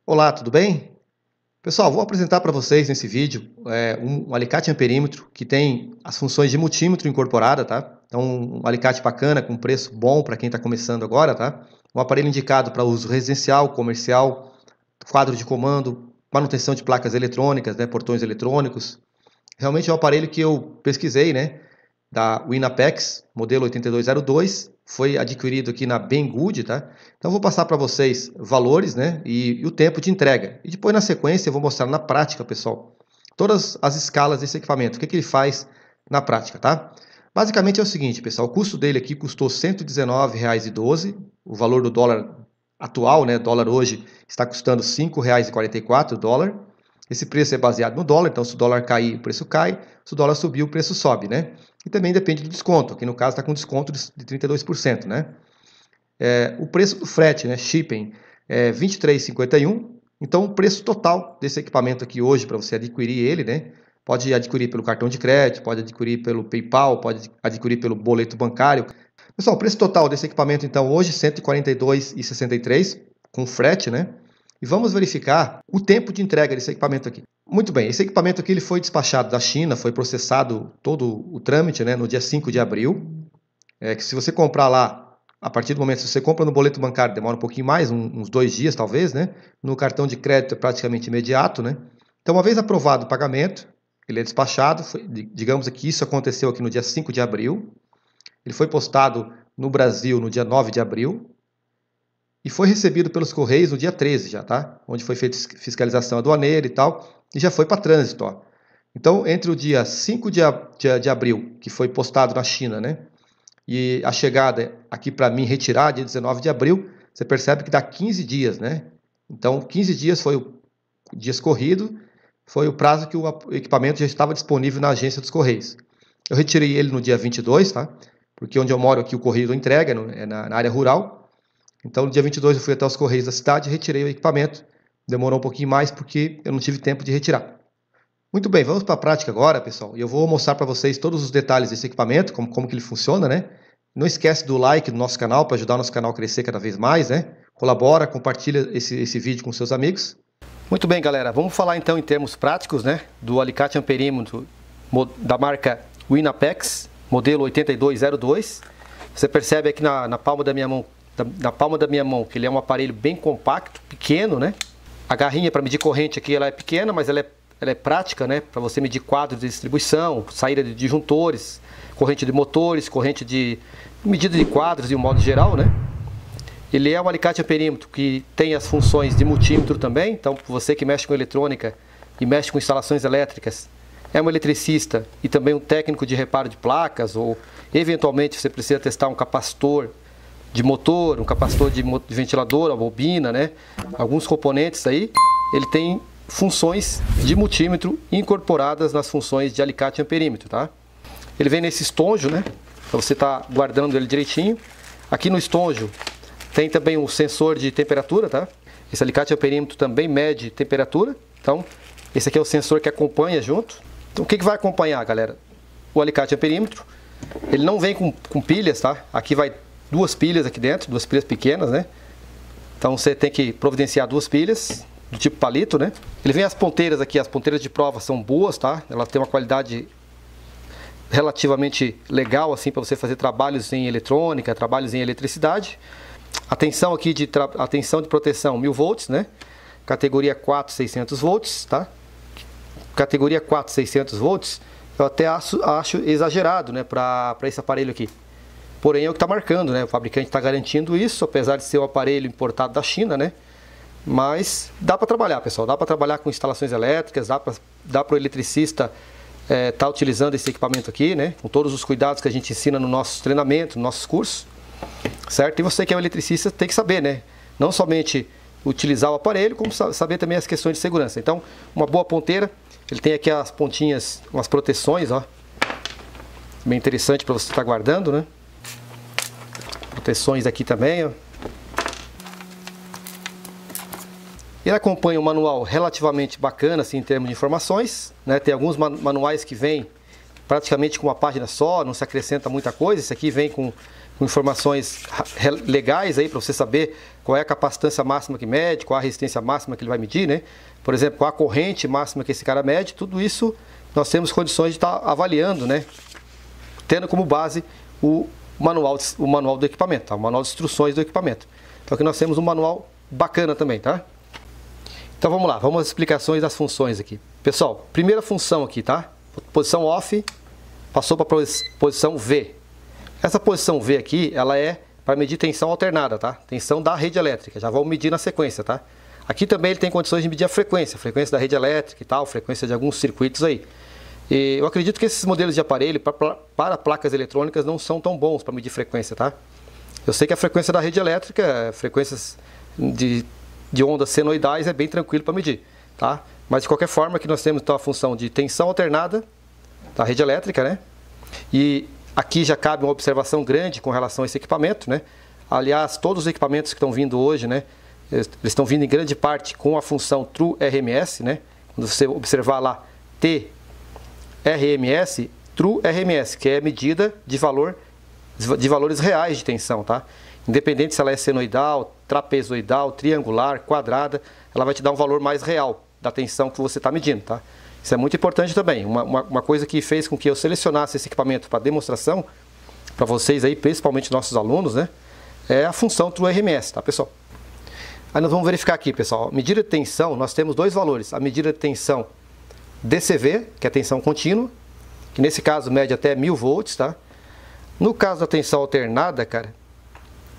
Olá, tudo bem? Pessoal, vou apresentar para vocês nesse vídeo um alicate amperímetro que tem as funções de multímetro incorporada, tá? Então, um alicate bacana, com preço bom para quem está começando agora, tá? Um aparelho indicado para uso residencial, comercial, quadro de comando, manutenção de placas eletrônicas, né, portões eletrônicos. Realmente é um aparelho que eu pesquisei, né? Da Winapex, modelo 8202, foi adquirido aqui na Banggood, tá? Então vou passar para vocês valores, né, e o tempo de entrega. E depois na sequência eu vou mostrar na prática, pessoal, todas as escalas desse equipamento, o que ele faz na prática, tá? Basicamente é o seguinte, pessoal, o custo dele aqui custou R$ 119,12, o valor do dólar atual, né, dólar hoje está custando R$ 5,44 o dólar. Esse preço é baseado no dólar, então se o dólar cair, o preço cai, se o dólar subir, o preço sobe, né? E também depende do desconto, aqui no caso está com desconto de 32%, né? O preço do frete, né, shipping, é R$ 23,51. Então o preço total desse equipamento aqui hoje, para você adquirir ele, né? Pode adquirir pelo cartão de crédito, pode adquirir pelo PayPal, pode adquirir pelo boleto bancário. Pessoal, o preço total desse equipamento, então, hoje, R$ 142,63, com frete, né? E vamos verificar o tempo de entrega desse equipamento aqui. Muito bem, esse equipamento aqui ele foi despachado da China, foi processado todo o trâmite, né, no dia 5 de abril. Que se você comprar lá, a partir do momento que você compra no boleto bancário, demora um pouquinho mais, uns 2 dias talvez, né? No cartão de crédito é praticamente imediato, né? Então, uma vez aprovado o pagamento, ele é despachado, digamos que isso aconteceu aqui no dia 5 de abril. Ele foi postado no Brasil no dia 9 de abril e foi recebido pelos Correios no dia 13 já, tá? Onde foi feita fiscalização aduaneira e tal, e já foi para trânsito, ó. Então, entre o dia 5 de abril, que foi postado na China, né? E a chegada aqui para mim retirar, dia 19 de abril, você percebe que dá 15 dias, né? Então, 15 dias foi o dias corrido, foi o prazo que o equipamento já estava disponível na agência dos Correios. Eu retirei ele no dia 22, tá? Porque onde eu moro aqui o Correio não entrega, é na área rural. Então, no dia 22 eu fui até os Correios da cidade, retirei o equipamento. Demorou um pouquinho mais porque eu não tive tempo de retirar. Muito bem, vamos para a prática agora, pessoal. E eu vou mostrar para vocês todos os detalhes desse equipamento, como que ele funciona, né? Não esquece do like do nosso canal para ajudar o nosso canal a crescer cada vez mais, né? Colabora, compartilha esse vídeo com seus amigos. Muito bem, galera. Vamos falar então em termos práticos, né? Do alicate amperímetro da marca Winapex, modelo 8202. Você percebe aqui na palma da minha mão, que ele é um aparelho bem compacto, pequeno, né? A garrinha para medir corrente aqui ela é pequena, mas ela é prática, né? Para você medir quadros de distribuição, saída de disjuntores, corrente de motores, corrente de medida de quadros de um modo geral, né? Ele é um alicate amperímetro que tem as funções de multímetro também. Então, você que mexe com eletrônica e mexe com instalações elétricas, é um eletricista e também um técnico de reparo de placas, ou eventualmente você precisa testar um capacitor de motor, um capacitor de ventilador, a bobina, né? Alguns componentes aí, ele tem funções de multímetro incorporadas nas funções de alicate amperímetro, tá? Ele vem nesse estonjo, né? Para você estar guardando ele direitinho. Aqui no estonjo tem também um sensor de temperatura, tá? Esse alicate amperímetro também mede temperatura. Então, esse aqui é o sensor que acompanha junto. Então, o que vai acompanhar, galera? O alicate amperímetro. Ele não vem com pilhas, tá? Aqui vai duas pilhas aqui dentro, duas pilhas pequenas, né? Então, você tem que providenciar duas pilhas do tipo palito, né? Ele vem as ponteiras aqui, as ponteiras de prova são boas, tá? Ela tem uma qualidade relativamente legal assim para você fazer trabalhos em eletrônica, trabalhos em eletricidade. A tensão aqui a tensão de proteção 1000 volts, né? Categoria 4, 600 volts, tá? Categoria 4, 600 volts, eu até acho exagerado, né, para esse aparelho aqui. Porém é o que está marcando, né? O fabricante está garantindo isso, apesar de ser um aparelho importado da China, né? Mas dá para trabalhar, pessoal, dá para trabalhar com instalações elétricas, dá para o eletricista tá utilizando esse equipamento aqui, né? Com todos os cuidados que a gente ensina no nosso treinamento, nos nossos cursos, certo? E você que é um eletricista tem que saber, né? Não somente utilizar o aparelho, como saber também as questões de segurança. Então, uma boa ponteira, ele tem aqui as pontinhas, umas proteções, ó, bem interessante para você estar guardando, né? Proteções aqui também, ó. Ele acompanha um manual relativamente bacana assim, em termos de informações, né? Tem alguns manuais que vêm praticamente com uma página só, não se acrescenta muita coisa. Esse aqui vem com com informações legais aí para você saber qual é a capacitância máxima que mede, qual a resistência máxima que ele vai medir, né? Por exemplo, qual a corrente máxima que esse cara mede, tudo isso nós temos condições de estar avaliando, né? Tendo como base o manual do equipamento, tá? O manual de instruções do equipamento. Então aqui nós temos um manual bacana também, tá? Então vamos lá, vamos às explicações das funções aqui. Pessoal, primeira função aqui, tá? Posição off, passou para a posição V. Essa posição V aqui, ela é para medir tensão alternada, tá? Tensão da rede elétrica, já vamos medir na sequência, tá? Aqui também ele tem condições de medir a frequência da rede elétrica e tal, frequência de alguns circuitos aí. E eu acredito que esses modelos de aparelho para placas eletrônicas não são tão bons para medir frequência, tá? Eu sei que a frequência da rede elétrica, frequências de ondas senoidais é bem tranquilo para medir, tá? Mas de qualquer forma aqui nós temos então a função de tensão alternada da rede elétrica, né? E aqui já cabe uma observação grande com relação a esse equipamento, né? Aliás, todos os equipamentos que estão vindo hoje, né? Eles estão vindo em grande parte com a função True RMS, né? Quando você observar lá TRMS, True RMS, que é a medida de valores reais de tensão, tá? Independente se ela é senoidal, trapezoidal, triangular, quadrada, ela vai te dar um valor mais real da tensão que você está medindo, tá? Isso é muito importante também. Uma coisa que fez com que eu selecionasse esse equipamento para demonstração, para vocês aí, principalmente nossos alunos, né? É a função True RMS, tá, pessoal? Aí nós vamos verificar aqui, pessoal. Medida de tensão, nós temos dois valores. A medida de tensão DCV, que é a tensão contínua, que nesse caso mede até 1000 volts, tá? No caso da tensão alternada, cara,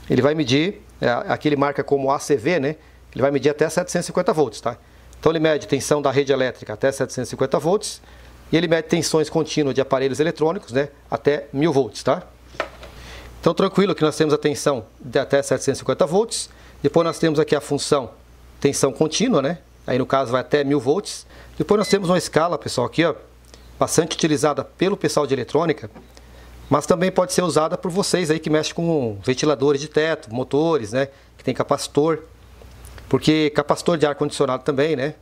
ele vai medir, aqui ele marca como ACV, né? Ele vai medir até 750 volts, tá? Então ele mede tensão da rede elétrica até 750 volts e ele mede tensões contínuas de aparelhos eletrônicos, né? Até 1000 volts, tá? Então tranquilo que nós temos a tensão de até 750 volts. Depois nós temos aqui a função tensão contínua, né? Aí no caso vai até 1000 volts. Depois nós temos uma escala, pessoal, aqui, ó, bastante utilizada pelo pessoal de eletrônica, mas também pode ser usada por vocês aí que mexem com ventiladores de teto, motores, né? Que tem capacitor, porque capacitor de ar-condicionado também, né?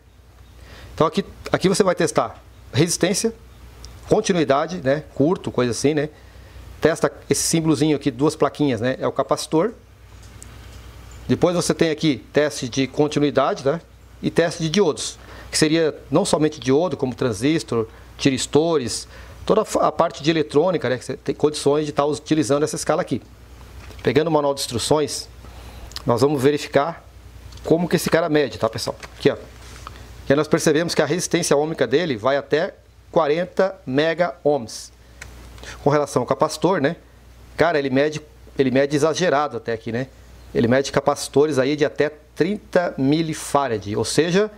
Então aqui você vai testar resistência, continuidade, né? Curto, coisa assim, né? Testa esse símbolozinho aqui, duas plaquinhas, né? É o capacitor. Depois você tem aqui teste de continuidade, tá? E teste de diodos, que seria não somente diodo, como transistor, tiristores, toda a parte de eletrônica, né? Que você tem condições de estar utilizando essa escala aqui. Pegando o manual de instruções, nós vamos verificar como que esse cara mede, tá, pessoal? Aqui, ó. E aí nós percebemos que a resistência ôhmica dele vai até 40 mega ohms. Com relação ao capacitor, né? Cara, ele mede exagerado até aqui, né? Ele mede capacitores aí de até 30 milifarad, ou seja,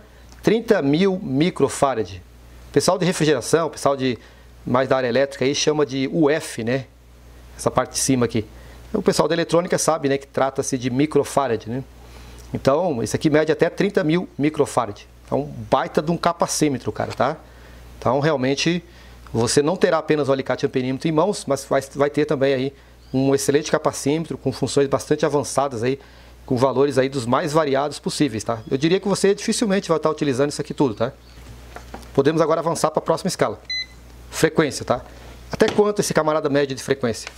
30.000 microfarad. Pessoal de refrigeração, pessoal mais da área elétrica aí chama de UF, né? Essa parte de cima aqui. O pessoal da eletrônica sabe, né, que trata-se de microfarad, né? Então, esse aqui mede até 30.000 microfarad. É um baita de um capacímetro, cara, tá? Então, realmente, você não terá apenas o alicate amperímetro em mãos, mas vai ter também aí um excelente capacímetro com funções bastante avançadas aí, com valores aí dos mais variados possíveis, tá? Eu diria que você dificilmente vai estar utilizando isso aqui tudo, tá? Podemos agora avançar para a próxima escala. Frequência, tá? Até quanto esse camarada mede de frequência?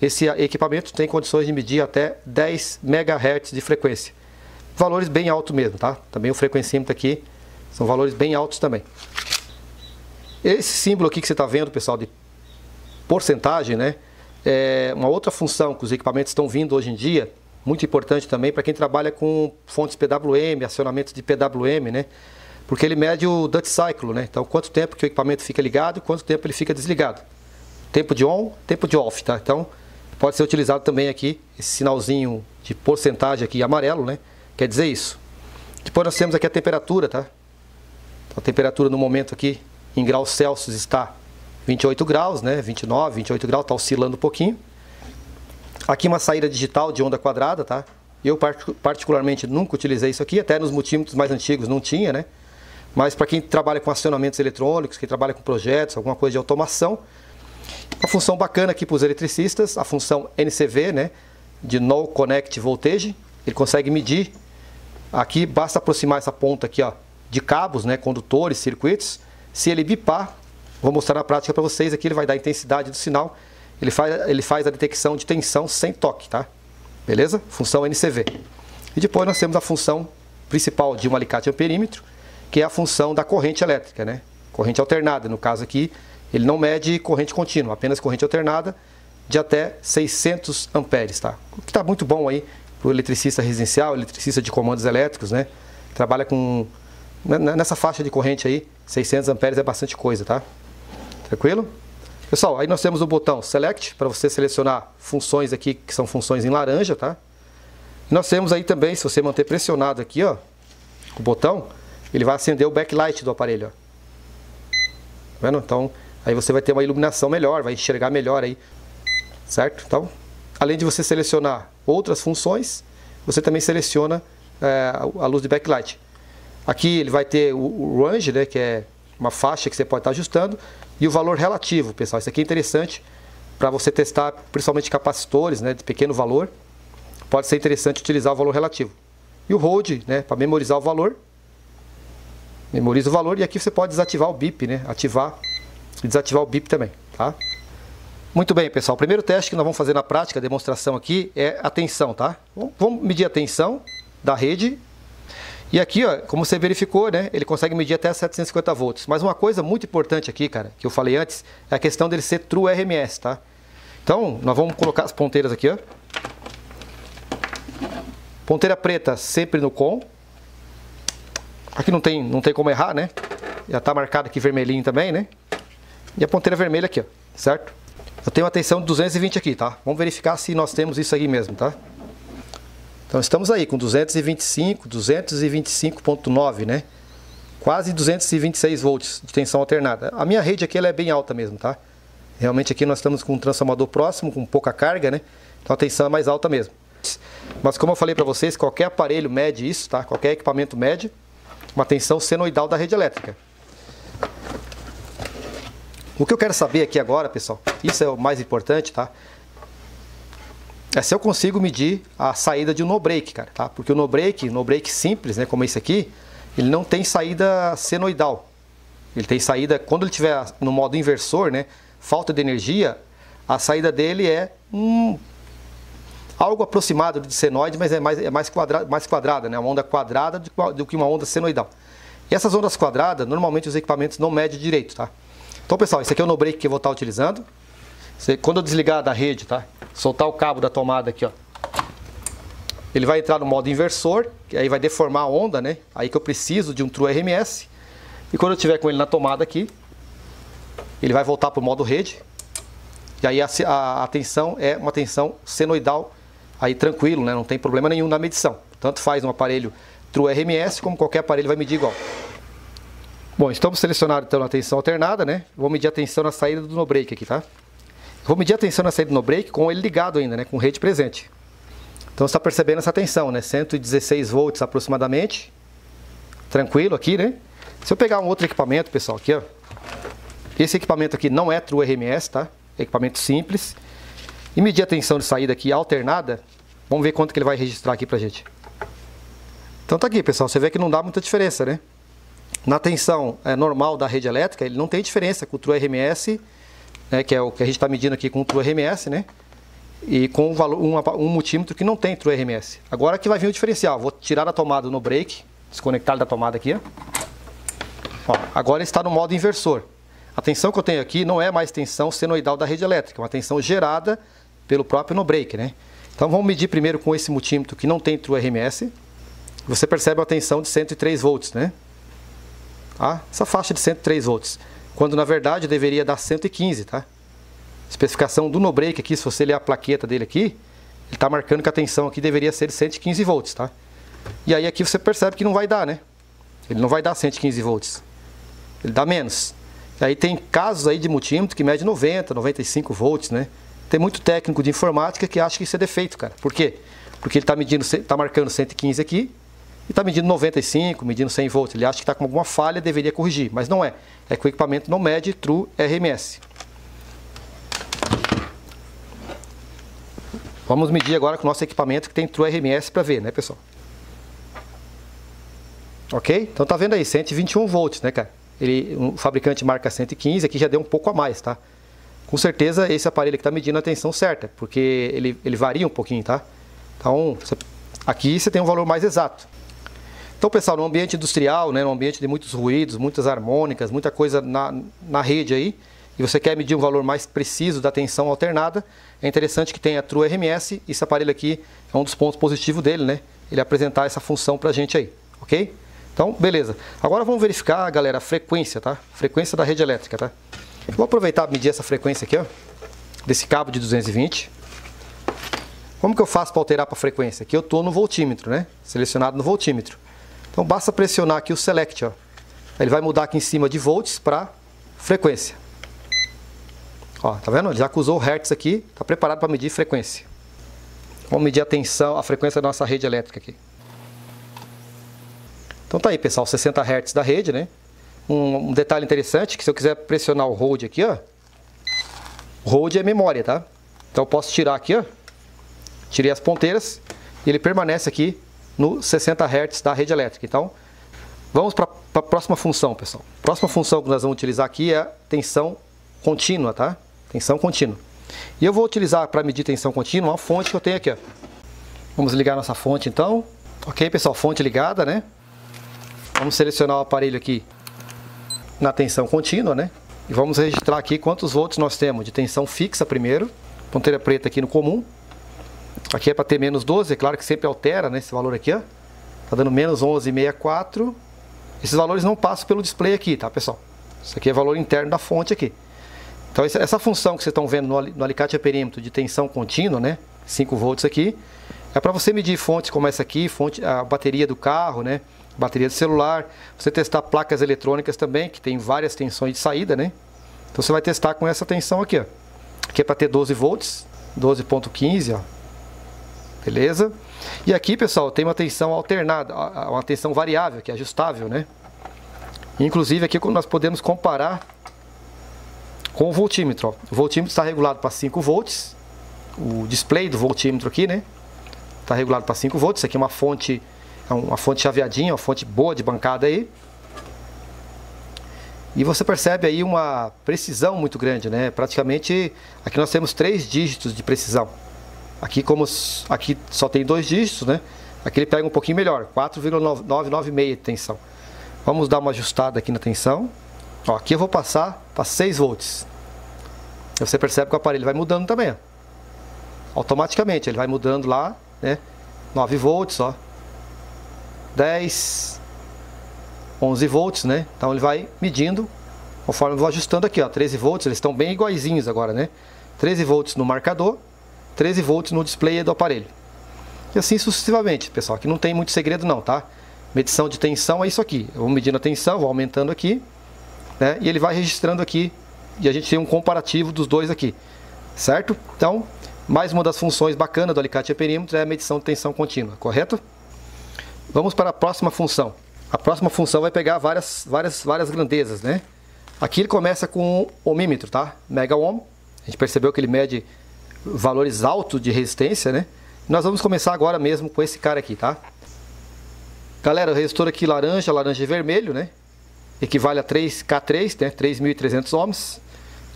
Esse equipamento tem condições de medir até 10 MHz de frequência. Valores bem altos mesmo, tá? Também o frequencímetro aqui são valores bem altos também. Esse símbolo aqui que você está vendo, pessoal, de porcentagem, né? É uma outra função que os equipamentos estão vindo hoje em dia, muito importante também para quem trabalha com fontes PWM, acionamentos de PWM, né? Porque ele mede o duty cycle, né? Então, quanto tempo que o equipamento fica ligado e quanto tempo ele fica desligado. Tempo de on, tempo de off, tá? Então, pode ser utilizado também aqui, esse sinalzinho de porcentagem aqui amarelo, né? Quer dizer isso. Depois nós temos aqui a temperatura, tá? Então, a temperatura no momento aqui, em graus Celsius, está 28 graus, né? 29, 28 graus, está oscilando um pouquinho. Aqui uma saída digital de onda quadrada, tá? Eu particularmente nunca utilizei isso aqui, até nos multímetros mais antigos não tinha, né? Mas para quem trabalha com acionamentos eletrônicos, quem trabalha com projetos, alguma coisa de automação, uma função bacana aqui para os eletricistas, a função NCV, né? De No Connect Voltage. Ele consegue medir, aqui basta aproximar essa ponta aqui, ó, de cabos, né? Condutores, circuitos. Se ele bipar, vou mostrar na prática para vocês aqui, ele vai dar a intensidade do sinal ele faz a detecção de tensão sem toque, tá? Beleza? Função NCV. E depois nós temos a função principal de um alicate amperímetro, que é a função da corrente elétrica, né? Corrente alternada, no caso aqui, ele não mede corrente contínua, apenas corrente alternada de até 600 amperes, tá? O que está muito bom aí para o eletricista residencial, eletricista de comandos elétricos, né? Trabalha com, nessa faixa de corrente aí, 600 amperes é bastante coisa, tá? Tranquilo? Pessoal, aí nós temos o botão Select, para você selecionar funções aqui, que são funções em laranja, tá? E nós temos aí também, se você manter pressionado aqui, ó, o botão, ele vai acender o backlight do aparelho, ó. Tá vendo? Então, aí você vai ter uma iluminação melhor, vai enxergar melhor aí, certo? Então, além de você selecionar outras funções, você também seleciona a luz de backlight. Aqui ele vai ter o range, né, que é uma faixa que você pode estar ajustando, e o valor relativo, pessoal. Isso aqui é interessante para você testar, principalmente capacitores, né, de pequeno valor. Pode ser interessante utilizar o valor relativo. E o hold, né, para memorizar o valor. Memoriza o valor, e aqui você pode desativar o bip, né, ativar e desativar o bip também, tá? Muito bem, pessoal. O primeiro teste que nós vamos fazer na prática, a demonstração aqui, é a tensão, tá? Vamos medir a tensão da rede. E aqui, ó, como você verificou, né, ele consegue medir até 750 volts. Mas uma coisa muito importante aqui, cara, que eu falei antes, é a questão dele ser True RMS, tá? Então, nós vamos colocar as ponteiras aqui, ó. Ponteira preta sempre no COM. Aqui não tem como errar, né? Já está marcado aqui vermelhinho também, né? E a ponteira vermelha aqui, ó, certo? Eu tenho uma tensão de 220 aqui, tá? Vamos verificar se nós temos isso aí mesmo, tá? Então estamos aí com 225.9, né? Quase 226 volts de tensão alternada. A minha rede aqui ela é bem alta mesmo, tá? Realmente aqui nós estamos com um transformador próximo, com pouca carga, né? Então a tensão é mais alta mesmo. Mas como eu falei para vocês, qualquer aparelho mede isso, tá? Qualquer equipamento mede uma tensão senoidal da rede elétrica. O que eu quero saber aqui agora, pessoal, isso é o mais importante, tá? É se eu consigo medir a saída de um no-break, cara, tá? Porque o no-break simples, né, como esse aqui, ele não tem saída senoidal. Ele tem saída, quando ele estiver no modo inversor, né, falta de energia, a saída dele é algo aproximado de senoide, mas é mais quadrada, né? Uma onda quadrada do que uma onda senoidal. E essas ondas quadradas, normalmente os equipamentos não medem direito, tá? Então, pessoal, esse aqui é o no-break que eu vou estar utilizando. Quando eu desligar da rede, tá? Soltar o cabo da tomada aqui, ó. Ele vai entrar no modo inversor, que aí vai deformar a onda, né? Aí que eu preciso de um True RMS. E quando eu tiver com ele na tomada aqui, ele vai voltar para o modo rede. E aí a tensão é uma tensão senoidal, aí tranquilo, né? Não tem problema nenhum na medição. Tanto faz um aparelho True RMS, como qualquer aparelho vai medir igual. Bom, estamos selecionados então na tensão alternada, né? Vou medir a tensão na saída do no-break aqui, tá? Vou medir a tensão na saída do no-break com ele ligado ainda, né? Com rede presente. Então você está percebendo essa tensão, né? 116 volts aproximadamente. Tranquilo aqui, né? Se eu pegar um outro equipamento, pessoal, aqui, ó. Esse equipamento aqui não é True RMS, tá? É equipamento simples. E medir a tensão de saída aqui alternada. Vamos ver quanto que ele vai registrar aqui pra gente. Então tá aqui, pessoal. Você vê que não dá muita diferença, né? Na tensão normal da rede elétrica, ele não tem diferença com o True RMS, né, que é o que a gente está medindo aqui com o True RMS, né? E com um multímetro que não tem True RMS. Agora que vai vir o diferencial. Vou tirar a tomada no break, desconectar da tomada aqui. Ó, agora está no modo inversor. A tensão que eu tenho aqui não é mais tensão senoidal da rede elétrica, é uma tensão gerada pelo próprio no-break, né? Então vamos medir primeiro com esse multímetro que não tem True RMS. Você percebe uma tensão de 103 volts, né? Ah, essa faixa de 103 volts, quando na verdade deveria dar 115, tá? Especificação do no-break aqui, se você ler a plaqueta dele aqui, ele está marcando que a tensão aqui deveria ser de 115 volts, tá? E aí aqui você percebe que não vai dar, né? Ele não vai dar 115 volts, ele dá menos. E aí tem casos aí de multímetro que mede 90, 95 volts, né? Tem muito técnico de informática que acha que isso é defeito, cara. Por quê? Porque ele está marcando 115 aqui, e está medindo 95, medindo 100 volts. Ele acha que está com alguma falha, deveria corrigir. Mas não é. É que o equipamento não mede True RMS. Vamos medir agora com o nosso equipamento que tem True RMS para ver, né, pessoal? Ok? Então tá vendo aí, 121 volts, né, cara? O fabricante marca 115, aqui já deu um pouco a mais, tá? com certeza esse aparelho aqui está medindo a tensão certa, porque ele varia um pouquinho, tá? Então, aqui você tem um valor mais exato. Então, pessoal, no ambiente industrial, né, no ambiente de muitos ruídos, muitas harmônicas, muita coisa na rede aí, e você quer medir um valor mais preciso da tensão alternada, é interessante que tenha True RMS. Esse aparelho aqui é um dos pontos positivos dele, né? Ele apresentar essa função pra gente aí, ok? Então, beleza. Agora vamos verificar, galera, a frequência, tá? Frequência da rede elétrica, tá? Vou aproveitar e medir essa frequência aqui, ó, desse cabo de 220. Como que eu faço para alterar para a frequência? Aqui eu estou no voltímetro, né? Selecionado no voltímetro. Então basta pressionar aqui o Select, ó. Ele vai mudar aqui em cima de volts para frequência. Ó, tá vendo? Ele já acusou o Hertz aqui, está preparado para medir frequência. Vamos medir a tensão, a frequência da nossa rede elétrica aqui. Então tá aí, pessoal, 60 Hz da rede, né? Um detalhe interessante, que se eu quiser pressionar o hold aqui, ó, o hold é memória, tá? Então eu posso tirar aqui, ó, tirei as ponteiras e ele permanece aqui no 60 Hz da rede elétrica. Então, vamos para a próxima função, pessoal. A próxima função que nós vamos utilizar aqui é a tensão contínua, tá? Tensão contínua. E eu vou utilizar para medir tensão contínua uma fonte que eu tenho aqui, ó. Vamos ligar nossa fonte então. Ok, pessoal, fonte ligada, né? Vamos selecionar o aparelho aqui na tensão contínua, né? E vamos registrar aqui quantos volts nós temos de tensão fixa primeiro. Ponteira preta aqui no comum. Aqui é para ter menos 12, é claro que sempre altera, né, esse valor aqui, ó. Tá dando menos 11,64. Esses valores não passam pelo display aqui, tá, pessoal? Isso aqui é valor interno da fonte aqui. Então essa função que vocês estão vendo no alicate a perímetro de tensão contínua, né, 5 volts aqui, é para você medir fontes como essa aqui, a bateria do carro, né, bateria do celular, você testar placas eletrônicas também, que tem várias tensões de saída, né? Então você vai testar com essa tensão aqui, ó. Aqui é para ter 12 volts, 12,15, ó. Beleza? E aqui, pessoal, tem uma tensão alternada, uma tensão variável, que é ajustável, né? Inclusive aqui nós podemos comparar com o voltímetro, ó. O voltímetro está regulado para 5 volts. O display do voltímetro aqui, né? Está regulado para 5 volts. Isso aqui é uma fonte chaveadinha, uma fonte boa de bancada aí. E você percebe aí uma precisão muito grande, né? Praticamente, aqui nós temos 3 dígitos de precisão. Aqui aqui só tem 2 dígitos, né? Aqui ele pega um pouquinho melhor, 4,996 de tensão. Vamos dar uma ajustada aqui na tensão. Ó, aqui eu vou passar para 6 volts. E você percebe que o aparelho vai mudando também, ó. Automaticamente, ele vai mudando lá, né? 9 volts, ó. 10, 11 volts, né? Então ele vai medindo conforme eu vou ajustando aqui, ó. 13 volts, eles estão bem iguaizinhos agora, né? 13 volts no marcador, 13 volts no display do aparelho. E assim sucessivamente, pessoal. Aqui não tem muito segredo não, tá? Medição de tensão é isso aqui. Eu vou medindo a tensão, vou aumentando aqui, né? E ele vai registrando aqui. E a gente tem um comparativo dos dois aqui, certo? Então, mais uma das funções bacanas do alicate a perímetro é a medição de tensão contínua, correto? Vamos para a próxima função. A próxima função vai pegar várias grandezas, né? Aqui ele começa com o ohmímetro, tá? Mega ohm. A gente percebeu que ele mede valores altos de resistência, né? Nós vamos começar agora mesmo com esse cara aqui, tá? Galera, o resistor aqui laranja e vermelho, né? Equivale a 3K3, né? 3.300 ohms.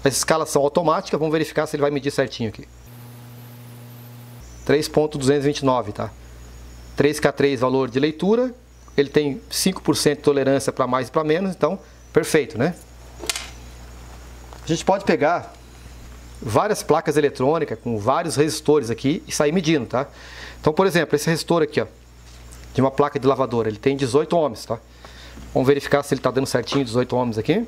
As escalas são automáticas, vamos verificar se ele vai medir certinho aqui. 3.229, tá? 3K3 valor de leitura, ele tem 5% de tolerância para mais e para menos, então perfeito, né? A gente pode pegar várias placas eletrônicas com vários resistores aqui e sair medindo, tá? Então, por exemplo, esse resistor aqui, ó, de uma placa de lavadora, ele tem 18 ohms, tá? Vamos verificar se ele está dando certinho 18 ohms aqui.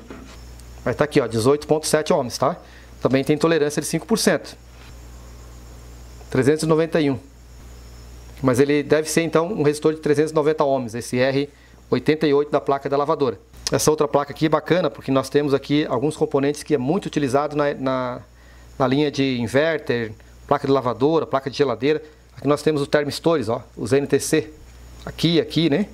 Vai estar aqui, ó, 18.7 ohms, tá? Também tem tolerância de 5%. 391. Mas ele deve ser então um resistor de 390 ohms, esse R88 da placa da lavadora. Essa outra placa aqui é bacana porque nós temos aqui alguns componentes que é muito utilizado na linha de inverter, placa de lavadora, placa de geladeira. Aqui nós temos os termistores, ó, os NTC. Aqui, né?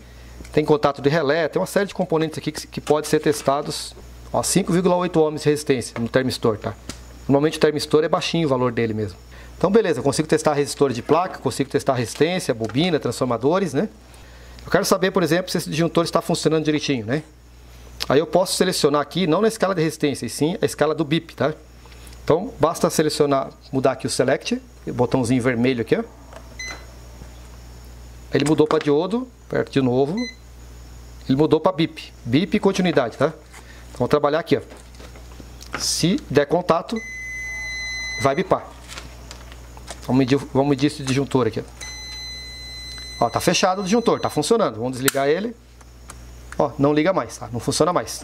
Tem contato de relé, tem uma série de componentes aqui que pode ser testados. 5,8 ohms de resistência no termistor, tá? Normalmente o termistor é baixinho o valor dele mesmo. Então beleza, eu consigo testar resistores de placa, consigo testar resistência, bobina, transformadores, né? Eu quero saber, por exemplo, se esse disjuntor está funcionando direitinho, né? Aí eu posso selecionar aqui, não na escala de resistência, e sim a escala do BIP, tá? Então, basta selecionar, mudar aqui o Select, o botãozinho vermelho aqui, ó. Ele mudou para diodo, aperto de novo. Ele mudou para BIP, BIP e continuidade, tá? Então, vamos trabalhar aqui, ó. Se der contato, vai bipar. Vamos medir esse disjuntor aqui, ó. Ó, tá fechado o disjuntor, tá funcionando. Vamos desligar ele. Ó, não liga mais, tá? Não funciona mais.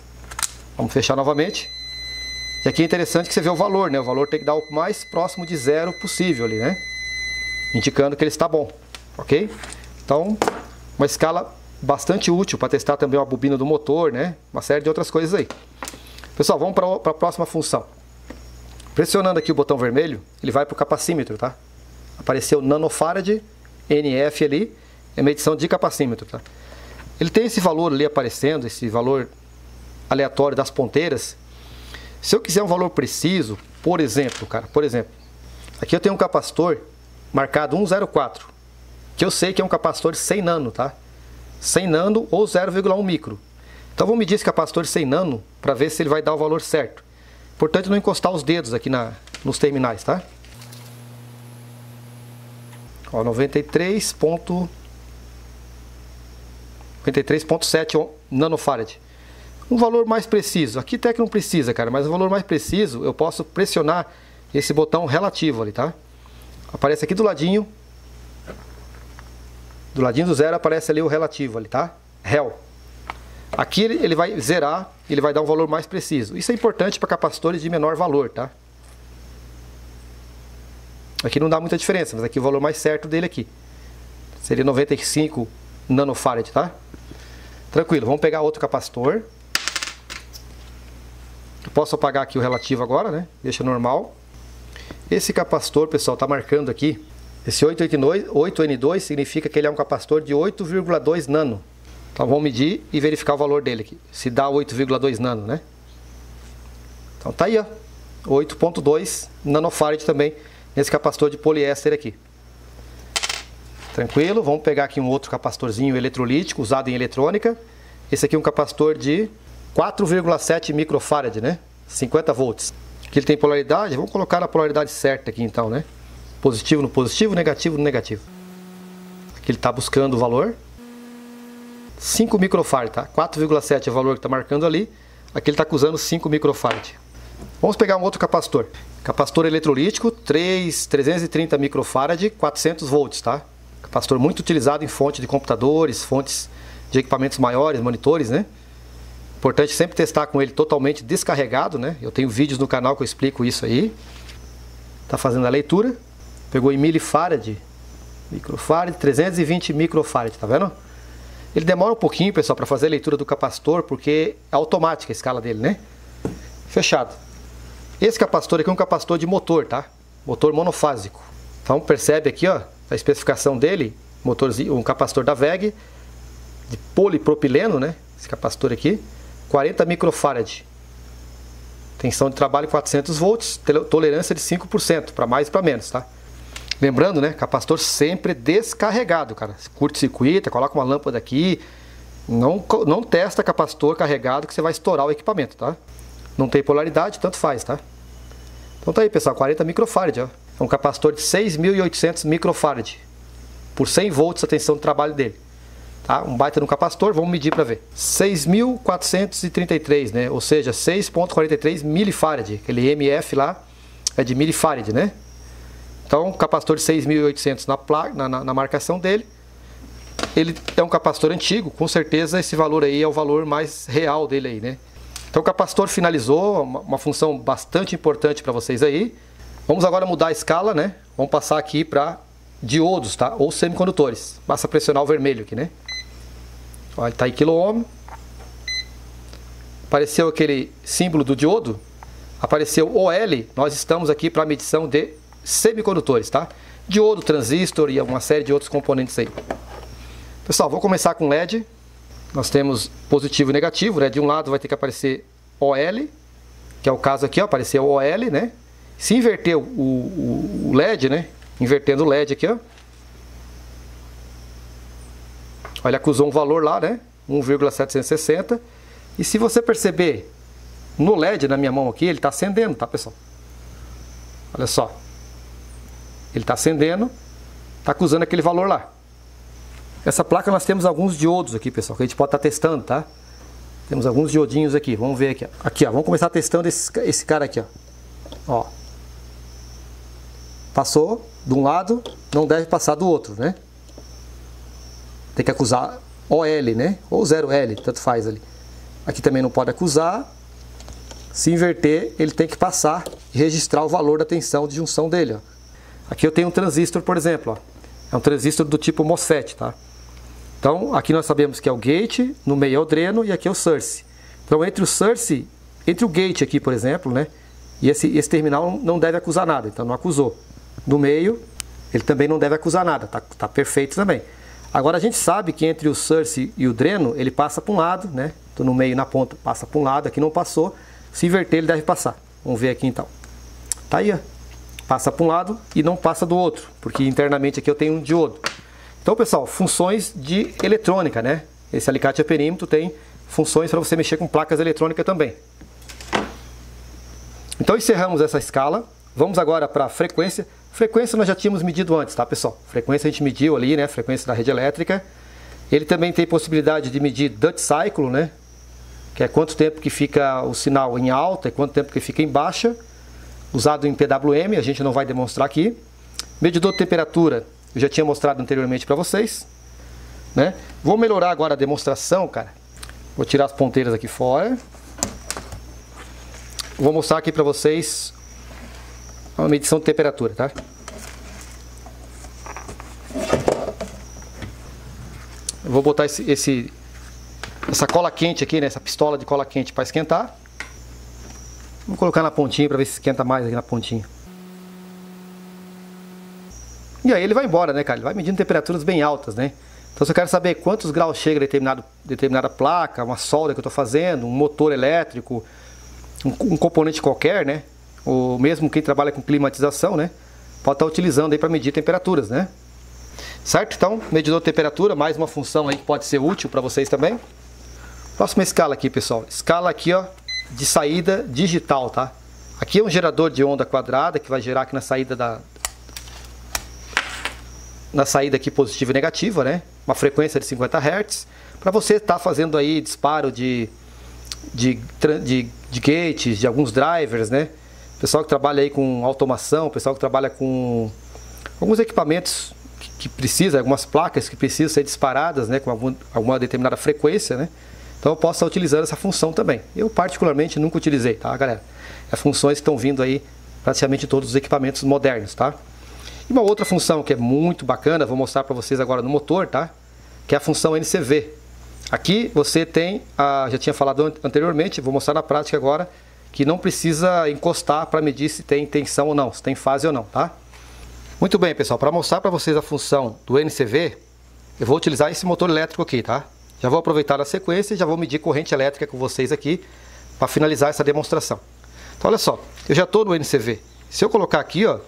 Vamos fechar novamente. E aqui é interessante que você vê o valor, né? O valor tem que dar o mais próximo de zero possível ali, né? Indicando que ele está bom, ok? Então, uma escala bastante útil para testar também a bobina do motor, né? Uma série de outras coisas aí. Pessoal, vamos para a próxima função. Pressionando aqui o botão vermelho, ele vai para o capacímetro, tá? Apareceu nanofarad, NF ali, é medição de capacímetro, tá? Ele tem esse valor ali aparecendo, esse valor aleatório das ponteiras. Se eu quiser um valor preciso, por exemplo, aqui eu tenho um capacitor marcado 104, que eu sei que é um capacitor de 100 nano, tá? 100 nano ou 0,1 micro. Então vou medir esse capacitor de 100 nano para ver se ele vai dar o valor certo. Importante não encostar os dedos aqui nos terminais, tá? Ó, 93,7 nanofarad. Um valor mais preciso. Aqui até que não precisa, cara, mas o valor mais preciso eu posso pressionar esse botão relativo ali, tá? Aparece aqui do ladinho. Do ladinho do zero aparece ali o relativo ali, tá? Rel. Aqui ele vai zerar, ele vai dar um valor mais preciso. Isso é importante para capacitores de menor valor, tá? Aqui não dá muita diferença, mas aqui o valor mais certo dele aqui seria 95 nanofarad, tá? Tranquilo, vamos pegar outro capacitor. Eu posso apagar aqui o relativo agora, né? Deixa normal. Esse capacitor, pessoal, tá marcando aqui. Esse 8N2 significa que ele é um capacitor de 8,2 nano. Então vamos medir e verificar o valor dele aqui. Se dá 8,2 nano, né? Então tá aí, ó. 8,2 nanofarad também nesse capacitor de poliéster aqui. Tranquilo, vamos pegar aqui um outro capacitorzinho eletrolítico usado em eletrônica. Esse aqui é um capacitor de 4,7 microfarad, né? 50 volts. Aqui ele tem polaridade, vamos colocar na polaridade certa aqui então, né? Positivo no positivo, negativo no negativo. Aqui ele está buscando o valor. 5 microfarad, tá? 4,7 é o valor que está marcando ali. Aqui ele está acusando 5 microfarad. Vamos pegar um outro capacitor. Capacitor eletrolítico, 330 microfarad, 400 volts, tá? Capacitor muito utilizado em fonte de computadores, fontes de equipamentos maiores, monitores, né? Importante sempre testar com ele totalmente descarregado, né? Eu tenho vídeos no canal que eu explico isso aí. Tá fazendo a leitura. Pegou em milifarad, microfarad, 320 microfarad, tá vendo? Ele demora um pouquinho, pessoal, para fazer a leitura do capacitor, porque é automática a escala dele, né? Fechado. Esse capacitor aqui é um capacitor de motor, tá? Motor monofásico. Então percebe aqui, ó, a especificação dele, motorzinho, um capacitor da WEG, de polipropileno, né? Esse capacitor aqui, 40 microfarad. Tensão de trabalho 400 volts, tolerância de 5%, para mais e para menos, tá? Lembrando, né, capacitor sempre descarregado, cara. Curto-circuita, coloca uma lâmpada aqui. Não testa capacitor carregado que você vai estourar o equipamento, tá? Não tem polaridade, tanto faz, tá? Então tá aí, pessoal, 40 microfarad, ó. É um capacitor de 6.800 microfarad. Por 100 volts a tensão de trabalho dele. Tá? Um baita no capacitor, vamos medir para ver. 6.433, né? Ou seja, 6.43 milifarad. Aquele MF lá é de milifarad, né? Então, capacitor de 6.800 na marcação dele. Ele é um capacitor antigo, com certeza esse valor aí é o valor mais real dele aí, né? Então o capacitor finalizou, uma função bastante importante para vocês aí. Vamos agora mudar a escala, né? Vamos passar aqui para diodos, tá? Ou semicondutores. Basta pressionar o vermelho aqui, né? Olha, ele está em quiloohm. Apareceu aquele símbolo do diodo. Apareceu OL. Nós estamos aqui para a medição de semicondutores, tá? Diodo, transistor e uma série de outros componentes aí. Pessoal, vou começar com LED. Nós temos positivo e negativo, né? De um lado vai ter que aparecer OL, que é o caso aqui, ó, apareceu OL, né? Se inverter o LED, né? Invertendo o LED aqui, ó. Olha, acusou um valor lá, né? 1,760. E se você perceber, no LED na minha mão aqui, ele está acendendo, tá, pessoal? Olha só. Ele está acendendo, está acusando aquele valor lá. Essa placa nós temos alguns diodos aqui, pessoal, que a gente pode estar testando, tá? Temos alguns diodinhos aqui, vamos ver aqui. Aqui, ó, vamos começar testando esse cara aqui, ó. Passou de um lado, não deve passar do outro, né? Tem que acusar OL, né? Ou 0L, tanto faz ali. Aqui também não pode acusar. Se inverter, ele tem que passar e registrar o valor da tensão de junção dele, ó. Aqui eu tenho um transistor, por exemplo, ó. É um transistor do tipo MOSFET, tá? Então, aqui nós sabemos que é o gate, no meio é o dreno e aqui é o source. Então, entre o source, entre o gate aqui, por exemplo, né? E esse terminal não deve acusar nada, então não acusou. No meio, ele também não deve acusar nada, tá perfeito também. Agora, a gente sabe que entre o source e o dreno, ele passa para um lado, né? Então, no meio e na ponta, passa para um lado, aqui não passou. Se inverter, ele deve passar. Vamos ver aqui, então. Tá aí, ó. Passa para um lado e não passa do outro, porque internamente aqui eu tenho um diodo. Então, pessoal, funções de eletrônica, né? Esse alicate a perímetro tem funções para você mexer com placas eletrônicas também. Então, encerramos essa escala. Vamos agora para a frequência. Frequência nós já tínhamos medido antes, tá, pessoal? Frequência a gente mediu ali, né? Frequência da rede elétrica. Ele também tem possibilidade de medir Duty Cycle, né? Que é quanto tempo que fica o sinal em alta e quanto tempo que fica em baixa. Usado em PWM, a gente não vai demonstrar aqui. Medidor de temperatura, eu já tinha mostrado anteriormente para vocês, né? Vou melhorar agora a demonstração, cara. Vou tirar as ponteiras aqui fora. Vou mostrar aqui para vocês uma medição de temperatura, tá? Eu vou botar essa cola quente aqui, né? Essa pistola de cola quente para esquentar. Vamos colocar na pontinha para ver se esquenta mais aqui na pontinha. E aí ele vai embora, né, cara? Ele vai medindo temperaturas bem altas, né? Então se eu quero saber quantos graus chega determinada placa, uma solda que eu estou fazendo, um motor elétrico, um componente qualquer, né? Ou mesmo quem trabalha com climatização, né? Pode estar utilizando aí para medir temperaturas, né? Certo? Então, medidor de temperatura, mais uma função aí que pode ser útil para vocês também. Próxima escala aqui, pessoal. Escala aqui, ó, de saída digital, tá? Aqui é um gerador de onda quadrada que vai gerar aqui na saída aqui positiva e negativa, né? Uma frequência de 50 Hz, para você estar fazendo aí disparo de gates, de alguns drivers, né? Pessoal que trabalha aí com automação, pessoal que trabalha com alguns equipamentos que precisa, algumas placas que precisam ser disparadas, né? Com alguma determinada frequência, né? Então eu posso estar utilizando essa função também. Eu particularmente nunca utilizei, tá, galera? As funções que estão vindo aí praticamente todos os equipamentos modernos, tá? E uma outra função que é muito bacana, vou mostrar para vocês agora no motor, tá? Que é a função NCV. Aqui você tem, já tinha falado anteriormente, vou mostrar na prática agora, que não precisa encostar para medir se tem tensão ou não, se tem fase ou não, tá? Muito bem, pessoal, para mostrar para vocês a função do NCV, eu vou utilizar esse motor elétrico aqui, tá? Já vou aproveitar a sequência e já vou medir corrente elétrica com vocês aqui para finalizar essa demonstração. Então olha só, eu já estou no NCV. Se eu colocar aqui, ó,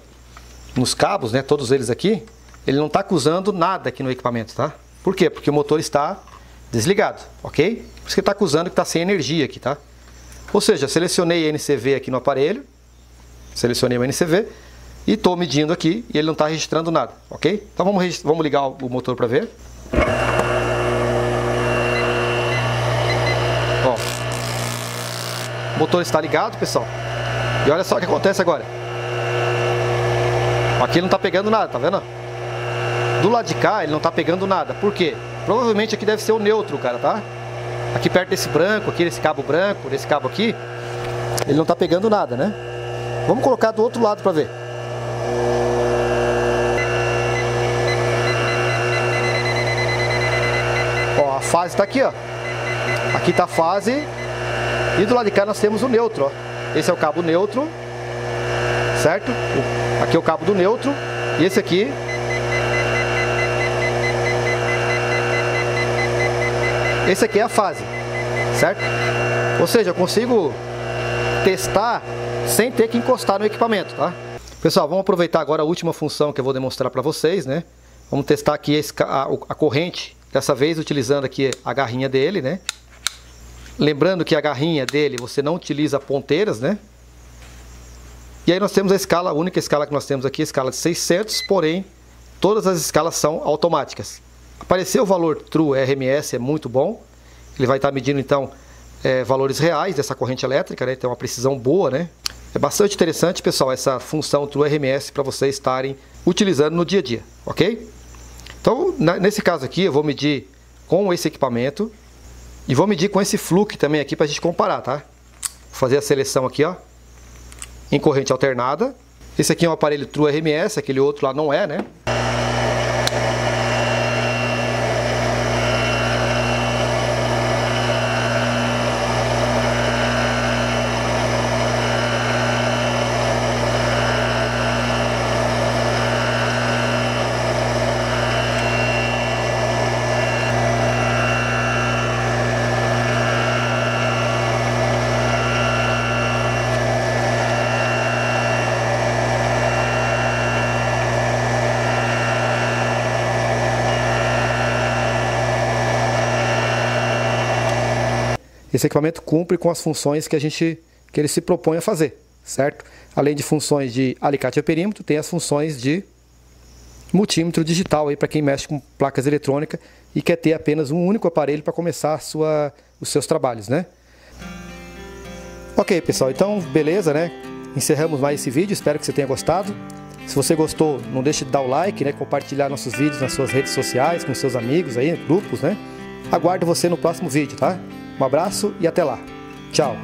nos cabos, né, todos eles aqui, ele não está acusando nada aqui no equipamento, tá? Por quê? Porque o motor está desligado, ok? Por isso que ele está acusando que está sem energia aqui, tá? Ou seja, selecionei a NCV aqui no aparelho, selecionei o NCV e estou medindo aqui e ele não está registrando nada, ok? Então vamos ligar o motor para ver. Ó, o motor está ligado, pessoal. E olha só o que acontece agora. Aqui ele não está pegando nada, tá vendo? Do lado de cá ele não está pegando nada. Por quê? Provavelmente aqui deve ser o neutro, cara, tá? Aqui perto desse branco, aqui desse cabo branco, desse cabo aqui, ele não está pegando nada, né? Vamos colocar do outro lado para ver. Ó, a fase está aqui, ó. Aqui está a fase. E do lado de cá nós temos o neutro, ó. Esse é o cabo neutro, certo? Aqui é o cabo do neutro. E esse aqui é a fase, certo? Ou seja, eu consigo testar sem ter que encostar no equipamento, tá? Pessoal, vamos aproveitar agora a última função que eu vou demonstrar para vocês, né? Vamos testar aqui a corrente, dessa vez utilizando aqui a garrinha dele, né? Lembrando que a garrinha dele você não utiliza ponteiras, né? E aí nós temos a escala, a única escala que nós temos aqui, a escala de 600, porém todas as escalas são automáticas. Apareceu o valor True RMS, é muito bom. Ele vai estar medindo então valores reais dessa corrente elétrica, né? Tem uma precisão boa, né? É bastante interessante, pessoal, essa função True RMS para vocês estarem utilizando no dia a dia, ok? Então, nesse caso aqui, eu vou medir com esse equipamento e vou medir com esse Fluke também aqui para a gente comparar, tá? Vou fazer a seleção aqui, ó, em corrente alternada. Esse aqui é um aparelho True RMS, aquele outro lá não é, né? Esse equipamento cumpre com as funções que ele se propõe a fazer, certo? Além de funções de alicate a perímetro, tem as funções de multímetro digital aí para quem mexe com placas eletrônicas e quer ter apenas um único aparelho para começar os seus trabalhos, né? Ok, pessoal, então beleza, né? Encerramos mais esse vídeo, espero que você tenha gostado. Se você gostou, não deixe de dar o like, né? Compartilhar nossos vídeos nas suas redes sociais, com seus amigos aí, grupos, né? Aguardo você no próximo vídeo, tá? Um abraço e até lá. Tchau!